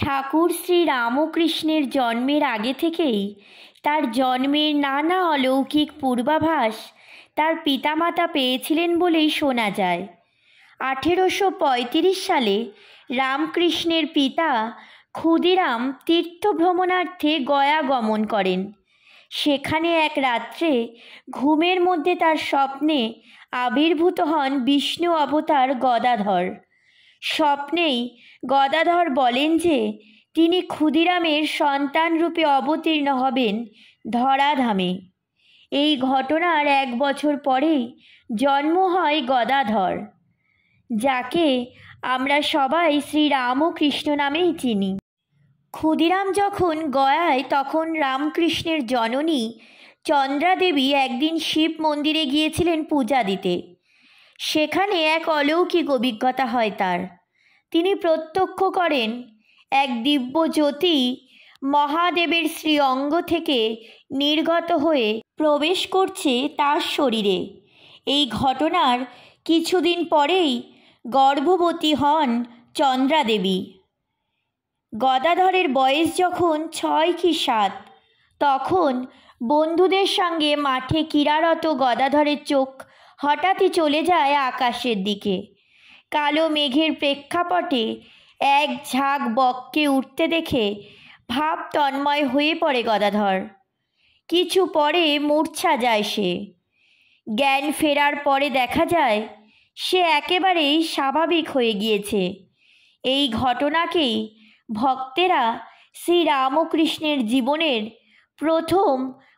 ঠাকুর শ্রী রামকৃষ্ণের জন্মের আগে থেকেই তার জন্মের নানা অলৌকিক পূর্বাভাস তার পিতামাতা পেয়েছিলেন বলেই শোনা যায়। 1835 সালে রামকৃষ্ণের পিতা ক্ষুদিরাম তীর্থভ্রমণার্থে গয়া গমন করেন। সেখানে এক রাত্রে ঘুমের মধ্যে তার স্বপ্নে আবির্ভূত হন বিষ্ণু অবতার গদাধর। স্বপ্নেই গদাধর বলেন যে তিনি ক্ষুদিরামের সন্তানরূপে অবতীর্ণ হবেন ধরাধামে। এই ঘটনার 1 বছর পরেই জন্ম হয় গদাধর, যাকে আমরা সবাই শ্রী রামকৃষ্ণ নামেই চিনি। ক্ষুদিরাম যখন গয়ায়, তখন রামকৃষ্ণের জননী চন্দ্রাদেবী একদিন শিব মন্দিরে গিয়েছিলেন পূজা দিতে। সেখানে এক অলৌকিক অভিজ্ঞতা হয় তার। তিনি প্রত্যক্ষ করেন এক দিব্য জ্যোতি মহাদেবের শ্রী অঙ্গ থেকে নির্গত হয়ে প্রবেশ করছে তার শরীরে। এই ঘটনার কিছুদিন পরেই গর্ভবতী হন চন্দ্রাদেবী। গদাধরের বয়স যখন 6 কি 7, তখন বন্ধুদের সঙ্গে মাঠে ক্রীড়ারত গদাধরের চোখ হঠাৎই চলে যায় আকাশের দিকে। কালো মেঘের প্রেক্ষাপটে এক ঝাঁক বককে উঠতে দেখে ভাব তন্ময় হয়ে পড়ে গদাধর। কিছু পরে মূর্ছা যায় সে। জ্ঞান ফেরার পরে দেখা যায় সে একেবারেই স্বাভাবিক হয়ে গিয়েছে। এই ঘটনাকেই ভক্তেরা শ্রী রামকৃষ্ণের জীবনের প্রথম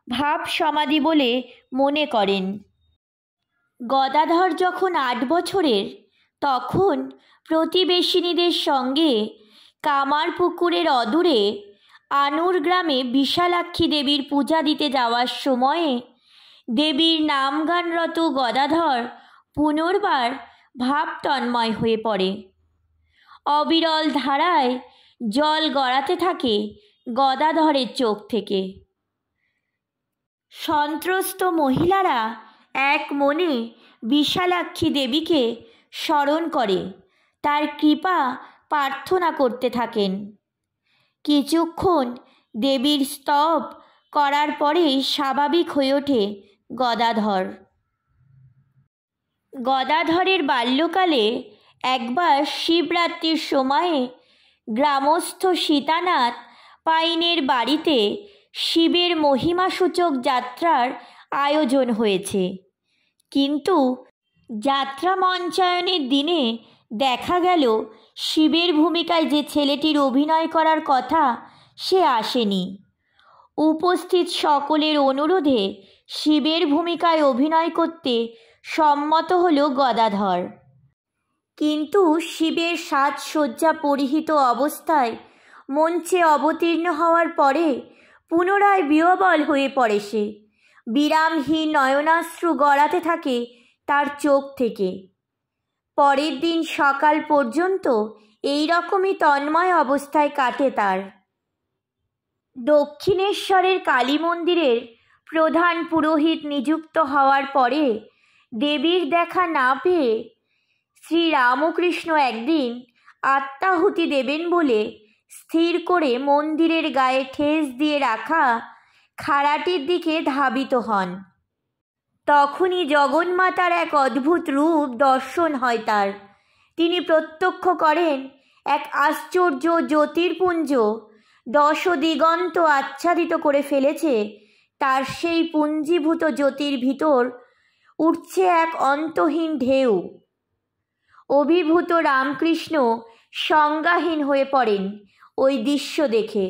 ভাব সমাধি বলে মনে করেন। গদাধর যখন 8 বছরের, তখন প্রতিবেশিনীদের সঙ্গে কামারপুকুরের অদূরে আনুর গ্রামে বিশালাক্ষী দেবীর পূজা দিতে যাওয়ার সময়ে দেবীর নামগানরত গদাধর পুনর্বার ভাব তন্ময় হয়ে পড়ে। অবিরল ধারায় জল গড়াতে থাকে গদাধরের চোখ থেকে। সন্ত্রস্ত মহিলারা এক মনে বিশালাক্ষী দেবীকে স্মরণ করে তার কৃপা প্রার্থনা করতে থাকেন। কিছুক্ষণ দেবীর স্তব করার পরেই স্বাভাবিক হয়ে ওঠে গদাধর। গদাধরের বাল্যকালে একবার শিবরাত্রির সময়ে গ্রামস্থ সীতানাথ পাইনের বাড়িতে শিবের মহিমাসূচক যাত্রার আয়োজন হয়েছে। কিন্তু যাত্রা মঞ্চায়নের দিনে দেখা গেল শিবের ভূমিকায় যে ছেলেটির অভিনয় করার কথা সে আসেনি। উপস্থিত সকলের অনুরোধে শিবের ভূমিকায় অভিনয় করতে সম্মত হল গদাধর। কিন্তু শিবের সাজসজ্জা পরিহিত অবস্থায় মঞ্চে অবতীর্ণ হওয়ার পরে পুনরায় বিহ্বল হয়ে পড়ে সে। বিরামহীন নয়নাশ্রু গড়াতে থাকে তার চোখ থেকে। পরের দিন সকাল পর্যন্ত এই রকমই তন্ময় অবস্থায় কাটে তার। দক্ষিণেশ্বরের কালী মন্দিরের প্রধান পুরোহিত নিযুক্ত হওয়ার পরে দেবীর দেখা না পেয়ে শ্রী রামকৃষ্ণ একদিন আত্মাহুতি দেবেন বলে স্থির করে মন্দিরের গায়ে ঠেস দিয়ে রাখা খাড়াটির দিকে ধাবিত হন। তখনই জগন্মাতার এক অদ্ভুত রূপ দর্শন হয় তার। তিনি প্রত্যক্ষ করেন এক আশ্চর্য জ্যোতির্পুঞ্জ 10 দিগন্ত আচ্ছাদিত করে ফেলেছে। তার সেই পুঞ্জীভূত জ্যোতির ভিতর উঠছে এক অন্তহীন ঢেউ। অভিভূত রামকৃষ্ণ সংজ্ঞাহীন হয়ে পড়েন ওই দৃশ্য দেখে।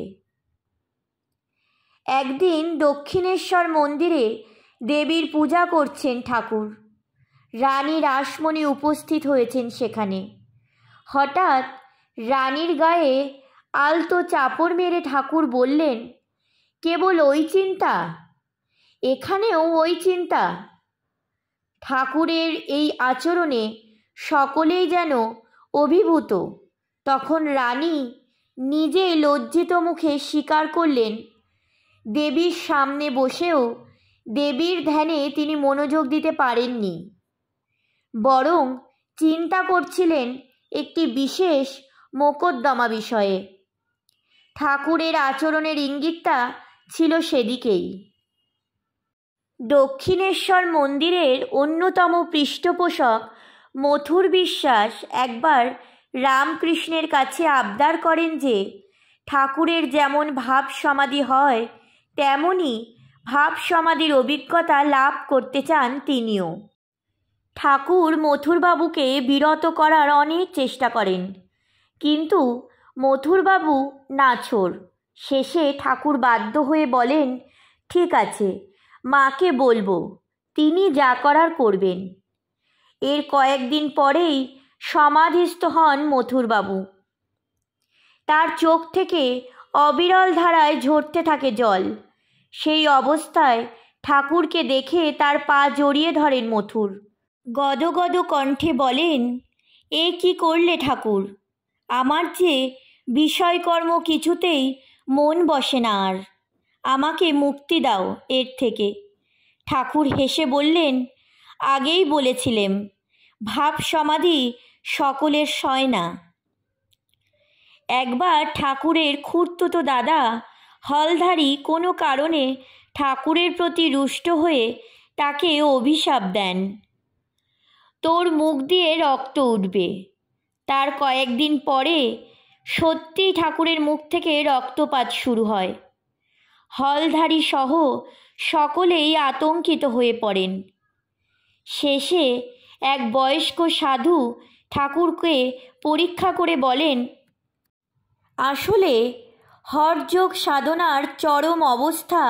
একদিন দক্ষিণেশ্বর মন্দিরে দেবীর পূজা করছেন ঠাকুর। রানী রাসমণি উপস্থিত হয়েছেন সেখানে। হঠাৎ রানীর গায়ে আলতো চাপড় মেরে ঠাকুর বললেন, কেবল ওই চিন্তা, এখানেও ওই চিন্তা। ঠাকুরের এই আচরণে সকলেই যেন অভিভূত। তখন রানী নিজে লজ্জিত মুখে স্বীকার করলেন, দেবীর সামনে বসেও দেবীর ধ্যানে তিনি মনোযোগ দিতে পারেননি, বরং চিন্তা করছিলেন একটি বিশেষ মোকদ্দমা বিষয়ে। ঠাকুরের আচরণের ইঙ্গিতটা ছিল সেদিকেই। দক্ষিণেশ্বর মন্দিরের অন্যতম পৃষ্ঠপোষক মথুর বিশ্বাস একবার রামকৃষ্ণের কাছে আবদার করেন যে ঠাকুরের যেমন ভাব সমাধি হয় তেমনই ভাব সমাধির অভিজ্ঞতা লাভ করতে চান তিনিও। ঠাকুর মথুরবাবুকে বিরত করার অনেক চেষ্টা করেন, কিন্তু মথুরবাবু নাছোড়। শেষে ঠাকুর বাধ্য হয়ে বলেন, ঠিক আছে, মাকে বলবো, তিনি যা করার করবেন। এর কয়েকদিন পরেই সমাধিস্থ হন মথুরবাবু। তার চোখ থেকে অবিরল ধারায় ঝরতে থাকে জল। সেই অবস্থায় ঠাকুরকে দেখে তার পা জড়িয়ে ধরেন মথুর। গদগদ কণ্ঠে বলেন, এ কি করলে ঠাকুর? আমার যে বিষয়কর্ম কিছুতেই মন বসে না আর, আমাকে মুক্তি দাও এর থেকে। ঠাকুর হেসে বললেন, আগেই বলেছিলেম ভাব সমাধি সকলের সয় না। একবার ঠাকুরের খুড়তুতো দাদা হলধারী কোনো কারণে ঠাকুরের প্রতি রুষ্ট হয়ে তাকে অভিশাপ দেন, তোর মুখ দিয়ে রক্ত উঠবে। তার কয়েকদিন পরে সত্যিই ঠাকুরের মুখ থেকে রক্তপাত শুরু হয়। হলধারী সহ সকলেই আতঙ্কিত হয়ে পড়েন। শেষে এক বয়স্ক সাধু ঠাকুরকে পরীক্ষা করে বলেন, আসলে হঠযোগ সাধনার চরম অবস্থা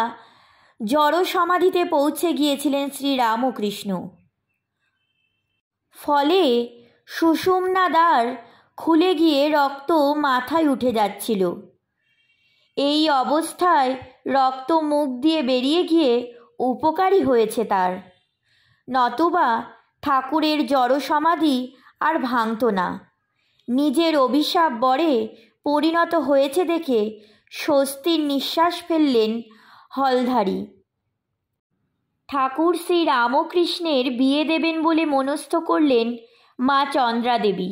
জড় সমাধিতে পৌঁছে গিয়েছিলেন শ্রীরামকৃষ্ণ। ফলে সুষুম্না দ্বার খুলে গিয়ে রক্ত মাথায় উঠে যাচ্ছিল। এই অবস্থায় রক্ত মুখ দিয়ে বেরিয়ে গিয়ে উপকারী হয়েছে তার, নতুবা ঠাকুরের জড় সমাধি আর ভাঙত না। নিজের অভিশাপ বরে পরিণত হয়েছে দেখে স্বস্তির নিঃশ্বাস ফেললেন হলধারী। ঠাকুর শ্রী রামকৃষ্ণের বিয়ে দেবেন বলে মনস্থ করলেন মা চন্দ্রা দেবী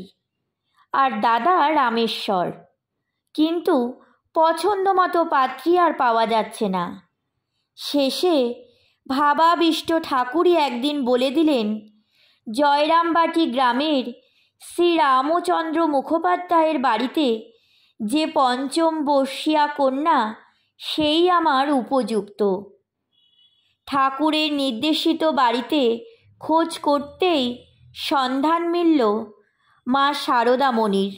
আর দাদা রামেশ্বর, কিন্তু পছন্দ মতো পাত্রী আর পাওয়া যাচ্ছে না। শেষে ভাবাবিষ্ট ঠাকুরই একদিন বলে দিলেন, জয়রামবাটি গ্রামের শ্রী রামচন্দ্র মুখোপাধ্যায়ের বাড়িতে যে পঞ্চম বর্ষীয়া কন্যা সেই আমার উপযুক্ত। ঠাকুরের নির্দেশিত বাড়িতে খোঁজ করতেই সন্ধান মিলল মা সারদামণির।